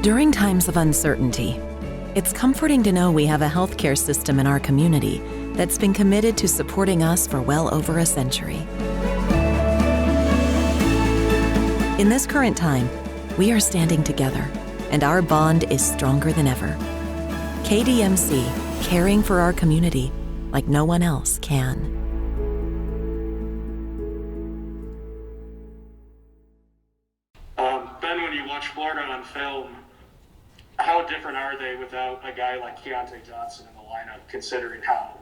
During times of uncertainty, it's comforting to know we have a healthcare system in our community that's been committed to supporting us for well over a century. In this current time, we are standing together, and our bond is stronger than ever. KDMC, caring for our community like no one else can. Ben, when you watch Florida on film, how different are they without a guy like Keontae Johnson in the lineup, considering how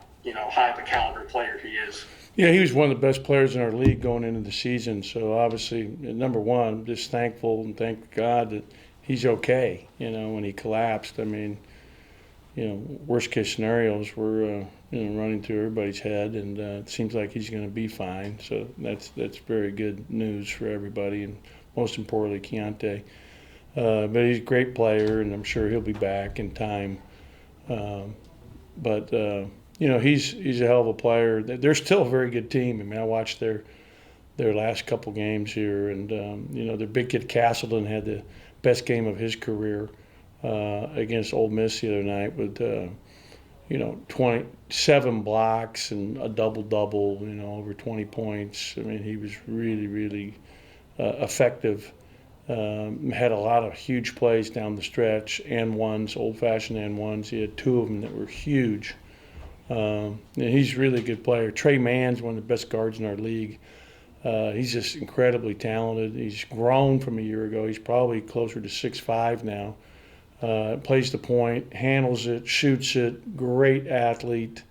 high of a caliber player he is? Yeah, he was one of the best players in our league going into the season. So obviously, number one, I'm just thankful and thank God that he's okay. When he collapsed, I mean, worst case scenarios were running through everybody's head, and it seems like he's going to be fine. So that's very good news for everybody, and most importantly, Keontae. But he's a great player, and I'm sure he'll be back in time. He's a hell of a player. They're still a very good team. I mean, I watched their last couple games here, and their big kid Castleton had the best game of his career against Ole Miss the other night with 27 blocks and a double-double, over 20 points. I mean, he was really, really effective. Had a lot of huge plays down the stretch, and ones, old-fashioned and ones. He had two of them that were huge. And he's a really good player. Trey Mann's one of the best guards in our league. He's just incredibly talented. He's grown from a year ago. He's probably closer to 6'5" now. Plays the point, handles it, shoots it. Great athlete.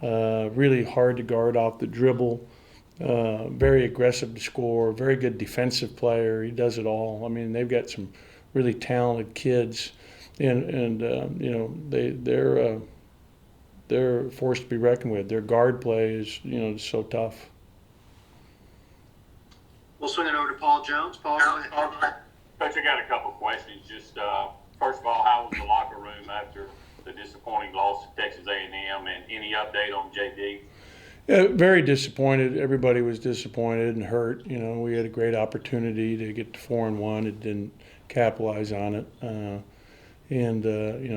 Really hard to guard off the dribble. Very aggressive to score. Very good defensive player. He does it all. I mean, they've got some really talented kids, and they're a force to be reckoned with. Their guard play is so tough. We'll swing it over to Paul Jones. Paul, go ahead. Coach, I got a couple questions. Just first of all, how was the locker room after the disappointing loss to Texas A&M, and any update on JD? Yeah, very disappointed. Everybody was disappointed and hurt. We had a great opportunity to get to 4-1. It didn't capitalize on it.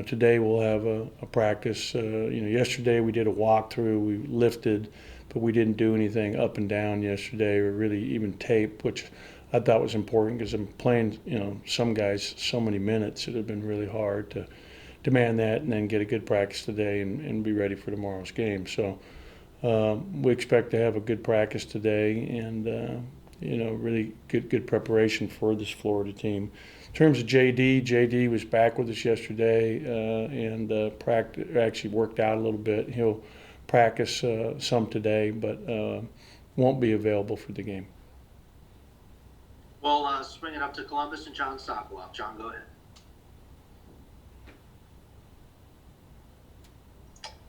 Today we'll have a practice. Yesterday we did a walkthrough. We lifted, but we didn't do anything up and down yesterday, or really even tape, which I thought was important because I'm playing, some guys so many minutes. It had been really hard to demand that and then get a good practice today and be ready for tomorrow's game. So we expect to have a good practice today and, really good preparation for this Florida team. In terms of JD was back with us yesterday and actually worked out a little bit. He'll practice some today, but won't be available for the game. We'll swing it up to Columbus and John Sokoloff. John, go ahead.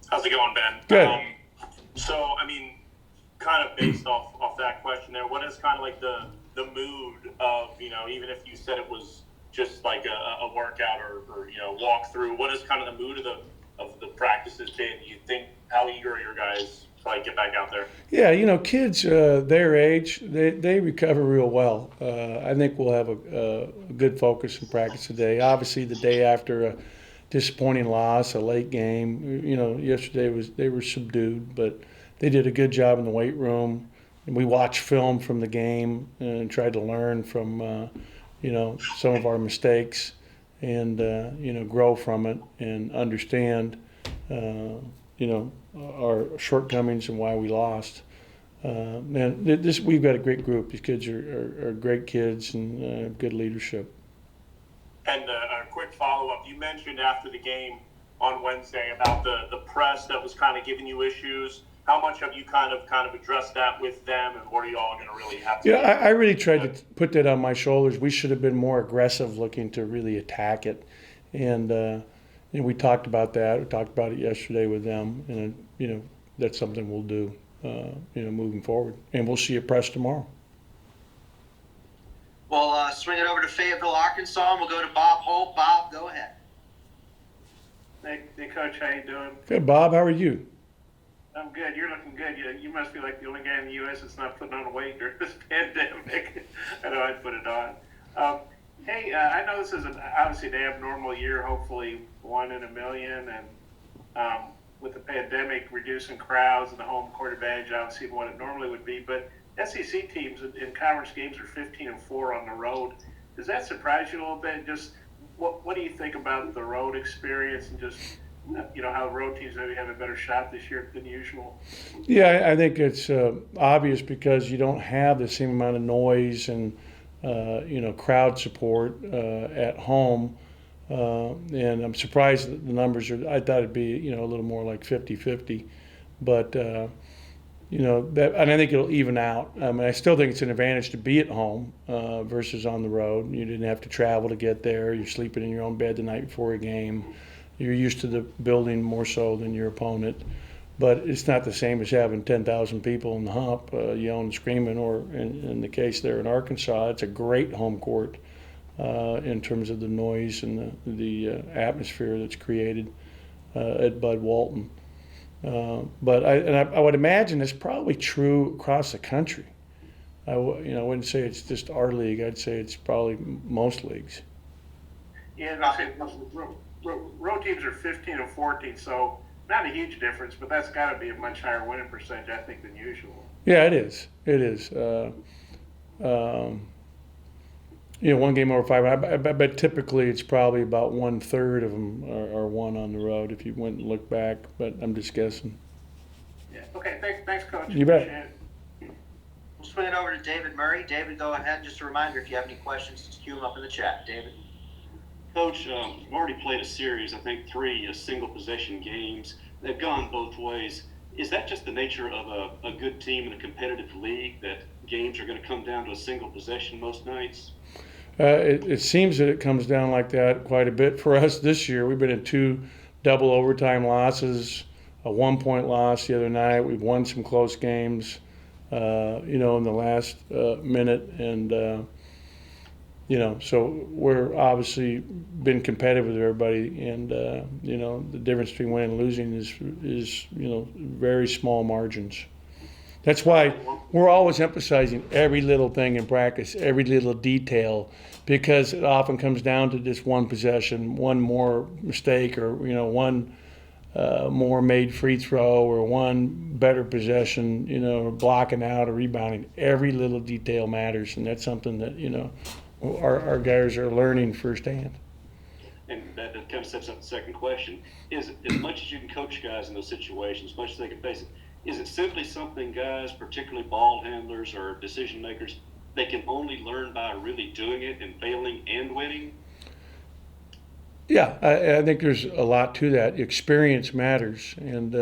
How's it going, Ben? Good. Kind of based off that question there, what is kind of like the mood of, even if you said it was just like a workout or walkthrough, what is kind of the mood of the practices been? You think, how eager are your guys to get back out there? Yeah, kids their age, they recover real well. I think we'll have a good focus in practice today. Obviously, the day after a disappointing loss, a late game, yesterday they were subdued, but they did a good job in the weight room. And we watched film from the game and tried to learn from, some of our mistakes and, grow from it and understand, our shortcomings and why we lost. We've got a great group. These kids are great kids and good leadership. And a quick follow-up. You mentioned after the game on Wednesday about the press that was kind of giving you issues. How much have you kind of addressed that with them, and what are you all going to really have to do? Yeah, I really tried to put that on my shoulders. We should have been more aggressive looking to really attack it. And we talked about that. We talked about it yesterday with them. And, that's something we'll do, moving forward. And we'll see you press tomorrow. We'll swing it over to Fayetteville, Arkansas, and we'll go to Bob Holt. Bob, go ahead. Hey, Coach, how you doing? Good, Bob. How are you? I'm good. You're looking good. You must be like the only guy in the U.S. that's not putting on weight during this pandemic. I know I'd put it on. Hey, I know this is obviously an abnormal year, hopefully 1 in a million, and with the pandemic reducing crowds and the home court advantage, obviously what it normally would be. But SEC teams in conference games are 15-4 on the road. Does that surprise you a little bit? Just what do you think about the road experience and just how road teams maybe have a better shot this year than usual? Yeah, I think it's obvious because you don't have the same amount of noise and crowd support at home. And I'm surprised that the numbers are. I thought it'd be a little more like 50-50, but that, and I think it'll even out. I mean, I still think it's an advantage to be at home versus on the road. You didn't have to travel to get there. You're sleeping in your own bed the night before a game. You're used to the building more so than your opponent, but it's not the same as having 10,000 people in the hump yelling and screaming. Or in the case there in Arkansas, it's a great home court in terms of the noise and the atmosphere that's created at Bud Walton. But I would imagine it's probably true across the country. I wouldn't say it's just our league. I'd say it's probably most leagues. Yeah, road teams are 15-14, so not a huge difference, but that's got to be a much higher winning percentage, I think, than usual. Yeah, it is. It is. One game over 5. But typically it's probably about 1/3 of them are won on the road if you went and looked back. But I'm just guessing. Yeah. Okay. Thanks, Coach. You bet. We'll swing it over to David Murray. David, go ahead. Just a reminder, if you have any questions, just cue them up in the chat. David. Coach, we've already played a series, I think 3 single possession games. They've gone both ways. Is that just the nature of a good team in a competitive league, that games are going to come down to a single possession most nights? It seems that it comes down like that quite a bit for us this year. We've been in 2 double overtime losses, a 1-point loss the other night. We've won some close games, in the last minute. And, so we're obviously been competitive with everybody. And, the difference between winning and losing is very small margins. That's why we're always emphasizing every little thing in practice, every little detail, because it often comes down to just one possession, one more mistake, or one more made free throw, or one better possession, blocking out or rebounding. Every little detail matters, and that's something that our guys are learning firsthand. And that kind of sets up the second question: is as much as you can coach guys in those situations, as much as they can face it, is it simply something guys, particularly ball handlers or decision makers, they can only learn by really doing it and failing and winning? Yeah, I think there's a lot to that. Experience matters. And,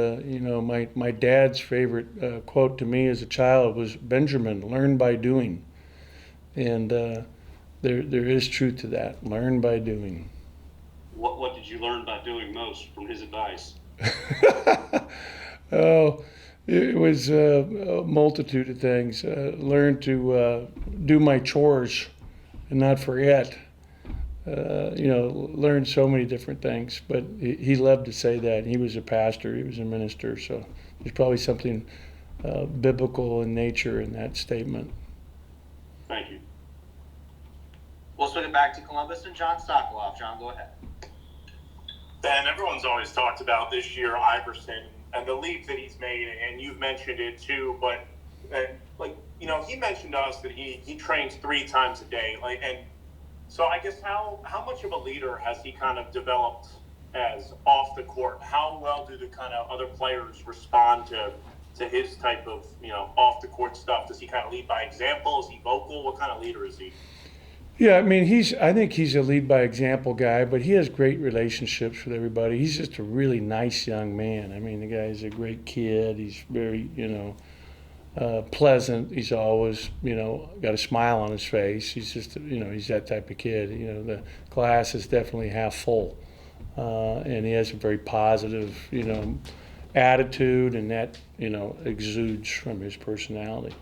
my dad's favorite quote to me as a child was, "Benjamin, learn by doing." And there is truth to that. Learn by doing. What did you learn by doing most from his advice? Oh, it was a multitude of things. Learn to do my chores and not forget. Learn so many different things. But he loved to say that. He was a pastor. He was a minister. So there's probably something biblical in nature in that statement. Thank you. We'll swing it back to Columbus and John Sokoloff. John, go ahead. Ben, everyone's always talked about this year Iverson and the leaps that he's made, and you've mentioned it too. But he mentioned to us that he trains 3 times a day. And so I guess how much of a leader has he kind of developed as off the court? How well do the kind of other players respond to his type of off the court stuff? Does he kind of lead by example? Is he vocal? What kind of leader is he? Yeah, I mean, I think he's a lead by example guy, but he has great relationships with everybody. He's just a really nice young man. I mean, the guy's a great kid. He's very, pleasant. He's always, got a smile on his face. He's just, he's that type of kid. The glass is definitely half full. And he has a very positive, attitude, and that, exudes from his personality.